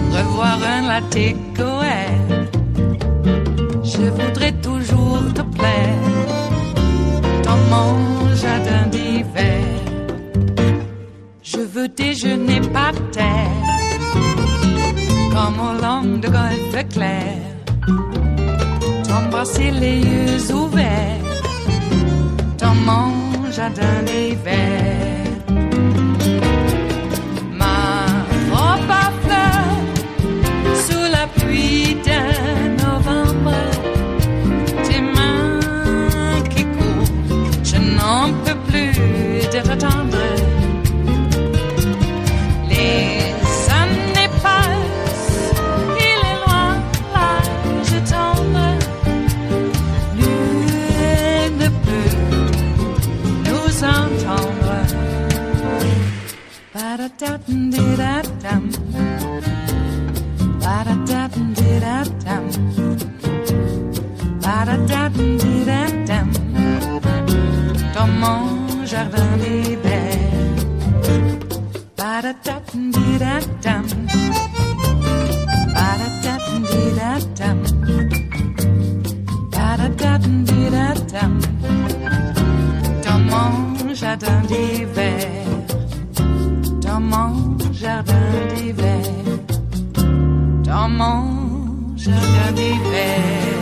revoir un latte Goer. Je voudrais toujours te plaire dans mon jardin d'hiver. Je veux déjeuner par terre, comme au long de golfe clair, t'embrasser les yeux ouverts dans mon jardin d'hiver. Pluie de novembre, tes mains qui courent, je n'en peux plus de t'attendre. Les années passent, il est loin, là je tombe. Nul ne peut nous entendre. Ba-da-da-dum-di-da-dum. Ba-da-da-dum-di-da-dum. Ba-da-da-dum-di-da-dum. Dans mon jardin d'hiver. Ba-da-da-dum-di-da-dum. Ba-da-da-dum-di-da-dum. Ba-da-da-dum-di-da-dum. Dans mon jardin d'hiver. Dans mon jardin d'hiver. Dans mon jardin d'hiver.